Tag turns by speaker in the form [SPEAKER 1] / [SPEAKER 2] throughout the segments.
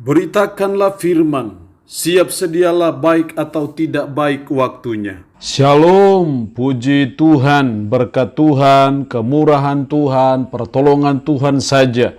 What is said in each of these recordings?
[SPEAKER 1] Beritakanlah firman, siap sedialah baik atau tidak baik waktunya.
[SPEAKER 2] Shalom, puji Tuhan, berkat Tuhan, kemurahan Tuhan, pertolongan Tuhan saja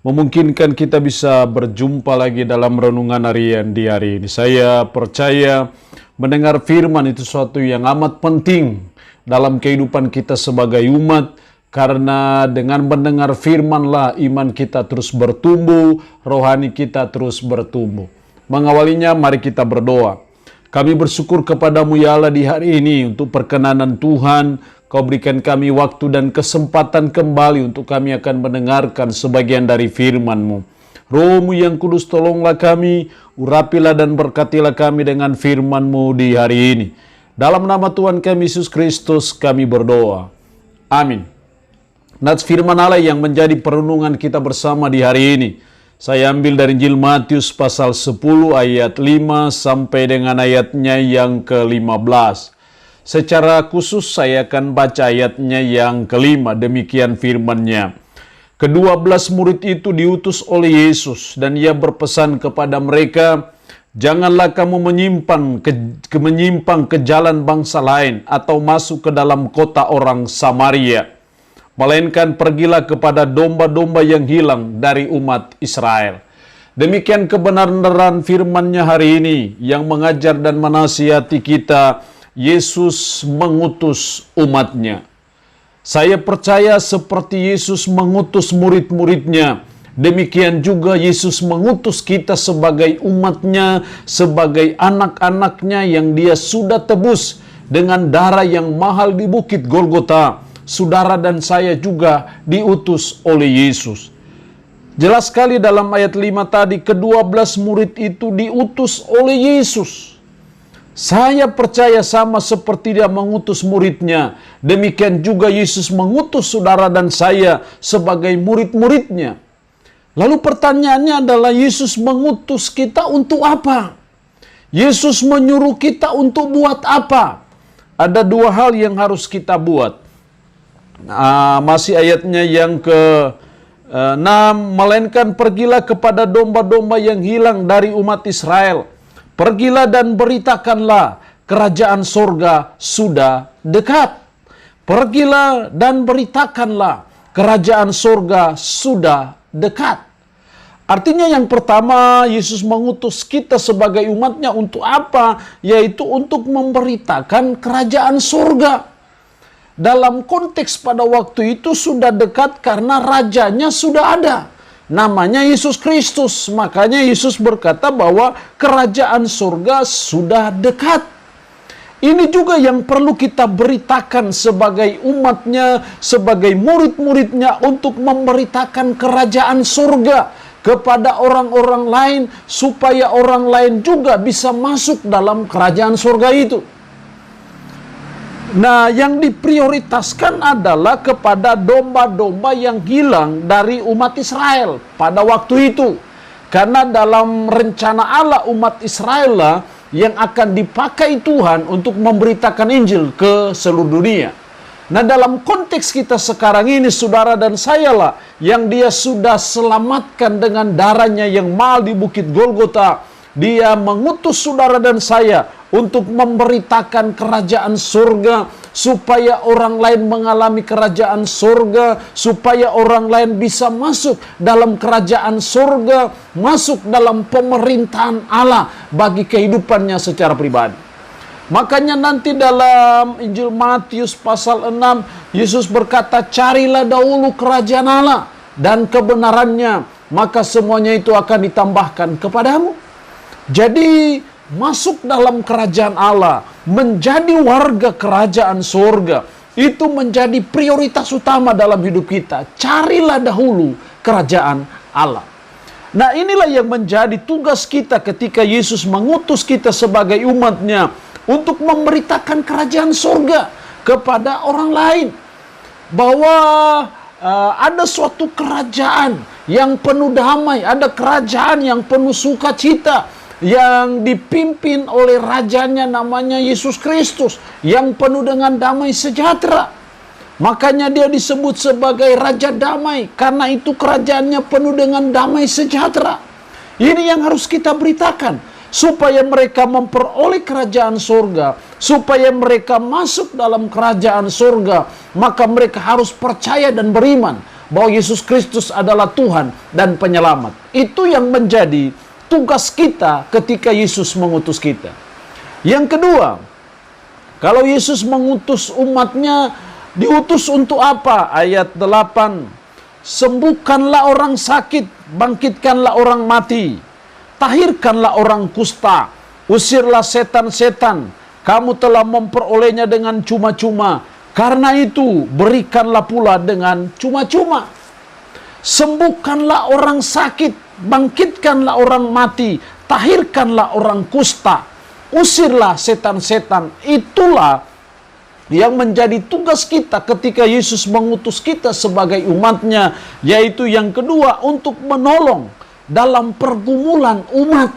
[SPEAKER 2] memungkinkan kita bisa berjumpa lagi dalam renungan harian di hari ini. Saya percaya mendengar firman itu suatu yang amat penting dalam kehidupan kita sebagai umat, karena dengan mendengar firman-lah iman kita terus bertumbuh, rohani kita terus bertumbuh. Mengawalinya, mari kita berdoa. Kami bersyukur kepadamu ya Allah di hari ini untuk perkenanan Tuhan. Kau berikan kami waktu dan kesempatan kembali untuk kami akan mendengarkan sebagian dari firman-Mu. Roh-Mu yang kudus, tolonglah kami, urapilah dan berkatilah kami dengan firman-Mu di hari ini. Dalam nama Tuhan kami Yesus Kristus kami berdoa. Amin. Nats firman Allah yang menjadi perenungan kita bersama di hari ini, saya ambil dari Injil Matius pasal 10 ayat 5 sampai dengan ayatnya yang ke-15. Secara khusus saya akan baca ayatnya yang ke-5, demikian firman-Nya. Ke-12 murid itu diutus oleh Yesus dan ia berpesan kepada mereka, janganlah kamu menyimpang ke jalan bangsa lain atau masuk ke dalam kota orang Samaria, melainkan pergilah kepada domba-domba yang hilang dari umat Israel. Demikian kebenaran firman-Nya hari ini yang mengajar dan menasihati kita. Yesus mengutus umat-Nya. Saya percaya seperti Yesus mengutus murid-murid-Nya, demikian juga Yesus mengutus kita sebagai umat-Nya, sebagai anak-anak-Nya yang Dia sudah tebus dengan darah yang mahal di Bukit Golgota. Saudara dan saya juga diutus oleh Yesus. Jelas sekali dalam ayat 5 tadi, ke-12 murid itu diutus oleh Yesus. Saya percaya sama seperti Dia mengutus murid-Nya, demikian juga Yesus mengutus saudara dan saya sebagai murid-murid-Nya. Lalu pertanyaannya adalah, Yesus mengutus kita untuk apa? Yesus menyuruh kita untuk buat apa? Ada dua hal yang harus kita buat. Masih ayatnya yang ke-6, melainkan pergilah kepada domba-domba yang hilang dari umat Israel. Pergilah dan beritakanlah, kerajaan sorga sudah dekat. Pergilah dan beritakanlah, kerajaan sorga sudah dekat. Artinya yang pertama, Yesus mengutus kita sebagai umatnya untuk apa? Yaitu untuk memberitakan kerajaan sorga. Dalam konteks pada waktu itu sudah dekat karena rajanya sudah ada. Namanya Yesus Kristus. Makanya Yesus berkata bahwa kerajaan surga sudah dekat. Ini juga yang perlu kita beritakan sebagai umatnya, sebagai murid-muridnya, untuk memberitakan kerajaan surga kepada orang-orang lain, supaya orang lain juga bisa masuk dalam kerajaan surga itu. Nah, yang diprioritaskan adalah kepada domba-domba yang hilang dari umat Israel pada waktu itu. Karena dalam rencana Allah, umat Israel lah yang akan dipakai Tuhan untuk memberitakan Injil ke seluruh dunia. Nah, dalam konteks kita sekarang ini, saudara dan saya lah yang Dia sudah selamatkan dengan darahnya yang mahal di Bukit Golgota. Dia mengutus saudara dan saya untuk memberitakan kerajaan surga, supaya orang lain mengalami kerajaan surga, supaya orang lain bisa masuk dalam kerajaan surga, masuk dalam pemerintahan Allah bagi kehidupannya secara pribadi. Makanya nanti dalam Injil Matius pasal 6, Yesus berkata, carilah dahulu kerajaan Allah dan kebenarannya, maka semuanya itu akan ditambahkan kepadamu. Jadi masuk dalam kerajaan Allah, menjadi warga kerajaan surga, itu menjadi prioritas utama dalam hidup kita. Carilah dahulu kerajaan Allah. Nah, inilah yang menjadi tugas kita ketika Yesus mengutus kita sebagai umatnya untuk memberitakan kerajaan surga kepada orang lain. Bahwa ada suatu kerajaan yang penuh damai, ada kerajaan yang penuh sukacita, yang dipimpin oleh rajanya namanya Yesus Kristus, yang penuh dengan damai sejahtera. Makanya Dia disebut sebagai Raja Damai, karena itu kerajaannya penuh dengan damai sejahtera. Ini yang harus kita beritakan. Supaya mereka memperoleh kerajaan surga, supaya mereka masuk dalam kerajaan surga, maka mereka harus percaya dan beriman bahwa Yesus Kristus adalah Tuhan dan penyelamat. Itu yang menjadi tugas kita ketika Yesus mengutus kita. Yang kedua, kalau Yesus mengutus umatnya, diutus untuk apa? Ayat 8, sembuhkanlah orang sakit, bangkitkanlah orang mati, tahirkanlah orang kusta, usirlah setan-setan, kamu telah memperolehnya dengan cuma-cuma, karena itu berikanlah pula dengan cuma-cuma. Sembuhkanlah orang sakit, bangkitkanlah orang mati, tahirkanlah orang kusta, usirlah setan-setan. Itulah yang menjadi tugas kita ketika Yesus mengutus kita sebagai umatnya, yaitu yang kedua, untuk menolong dalam pergumulan umat.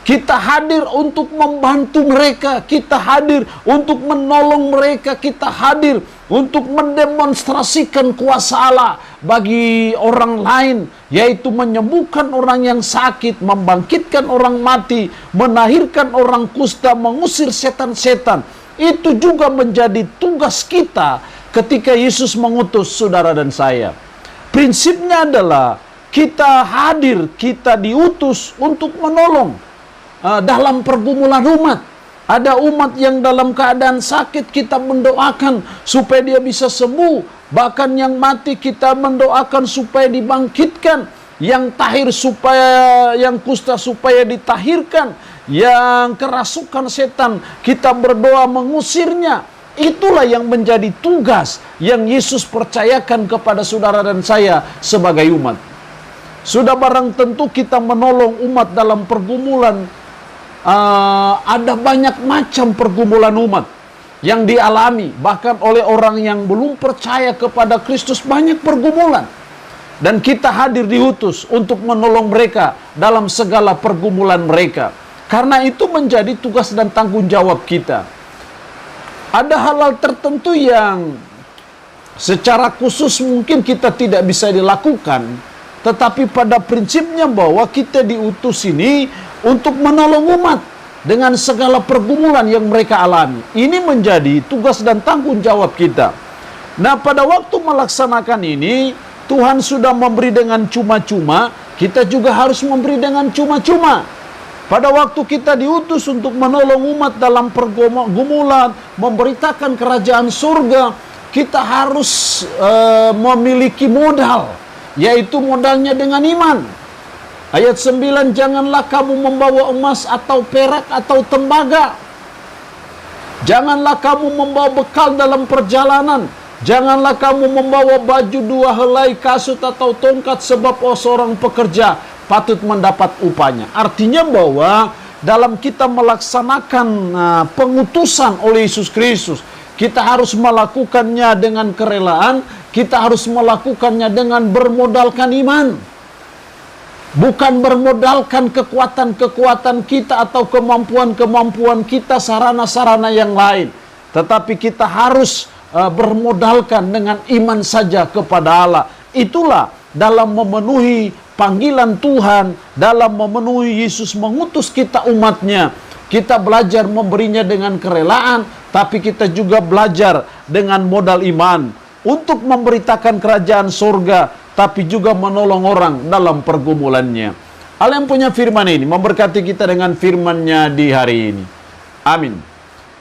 [SPEAKER 2] Kita hadir untuk membantu mereka, kita hadir untuk menolong mereka, kita hadir untuk mendemonstrasikan kuasa Allah bagi orang lain, yaitu menyembuhkan orang yang sakit, membangkitkan orang mati, menahirkan orang kusta, mengusir setan-setan. Itu juga menjadi tugas kita ketika Yesus mengutus saudara dan saya. Prinsipnya adalah kita hadir, kita diutus untuk menolong dalam pergumulan umat. Ada umat yang dalam keadaan sakit, kita mendoakan supaya dia bisa sembuh. Bahkan yang mati kita mendoakan supaya dibangkitkan. Yang tahir supaya, yang kusta supaya ditahirkan. Yang kerasukan setan kita berdoa mengusirnya. Itulah yang menjadi tugas yang Yesus percayakan kepada saudara dan saya sebagai umat. Sudah barang tentu kita menolong umat dalam pergumulan. Ada banyak macam pergumulan umat yang dialami, bahkan oleh orang yang belum percaya kepada Kristus, banyak pergumulan. Dan kita hadir diutus untuk menolong mereka dalam segala pergumulan mereka. Karena itu menjadi tugas dan tanggung jawab kita. Ada hal-hal tertentu yang secara khusus mungkin kita tidak bisa dilakukan, tetapi pada prinsipnya bahwa kita diutus ini untuk menolong umat dengan segala pergumulan yang mereka alami. Ini menjadi tugas dan tanggung jawab kita. Nah, pada waktu melaksanakan ini, Tuhan sudah memberi dengan cuma-cuma, kita juga harus memberi dengan cuma-cuma. Pada waktu kita diutus untuk menolong umat dalam pergumulan, memberitakan kerajaan surga, kita harus memiliki modal, yaitu modalnya dengan iman. Ayat 9, janganlah kamu membawa emas atau perak atau tembaga. Janganlah kamu membawa bekal dalam perjalanan. Janganlah kamu membawa baju 2 helai kasut atau tongkat, sebab seorang pekerja patut mendapat upahnya. Artinya bahwa dalam kita melaksanakan pengutusan oleh Yesus Kristus, kita harus melakukannya dengan kerelaan, kita harus melakukannya dengan bermodalkan iman. Bukan bermodalkan kekuatan-kekuatan kita atau kemampuan-kemampuan kita, sarana-sarana yang lain. Tetapi kita harus bermodalkan dengan iman saja kepada Allah. Itulah dalam memenuhi panggilan Tuhan, dalam memenuhi Yesus mengutus kita umatnya. Kita belajar memberinya dengan kerelaan, tapi kita juga belajar dengan modal iman untuk memberitakan kerajaan surga, tapi juga menolong orang dalam pergumulannya. Allah yang punya firman ini memberkati kita dengan firman-Nya di hari ini. Amin.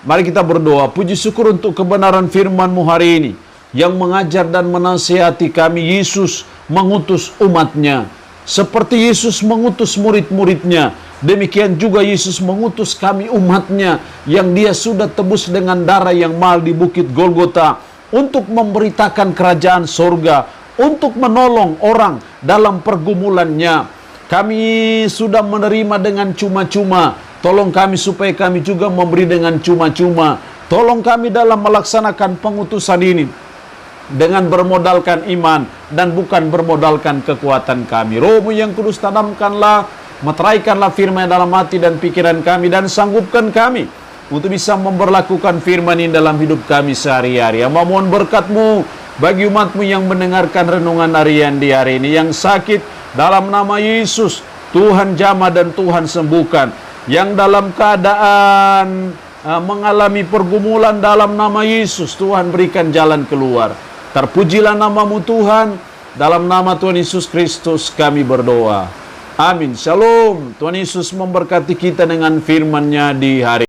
[SPEAKER 2] Mari kita berdoa, puji syukur untuk kebenaran firman-Mu hari ini, yang mengajar dan menasihati kami. Yesus mengutus umat-Nya. Seperti Yesus mengutus murid-murid-Nya, demikian juga Yesus mengutus kami umat-Nya, yang Dia sudah tebus dengan darah yang mahal di Bukit Golgota, untuk memberitakan kerajaan surga, untuk menolong orang dalam pergumulannya. Kami sudah menerima dengan cuma-cuma. Tolong kami supaya kami juga memberi dengan cuma-cuma. Tolong kami dalam melaksanakan pengutusan ini dengan bermodalkan iman dan bukan bermodalkan kekuatan kami. Roh-Mu yang kudus, tanamkanlah, meteraikanlah firman dalam hati dan pikiran kami, dan sanggupkan kami untuk bisa memberlakukan firman ini dalam hidup kami sehari-hari. Mohon berkat-Mu bagi umat-Mu yang mendengarkan renungan harian di hari ini, yang sakit dalam nama Yesus Tuhan jamah dan Tuhan sembuhkan. Yang dalam keadaan mengalami pergumulan, dalam nama Yesus, Tuhan berikan jalan keluar. Terpujilah namamu Tuhan. Dalam nama Tuhan Yesus Kristus kami berdoa. Amin. Shalom. Tuhan Yesus memberkati kita dengan firman-Nya di hari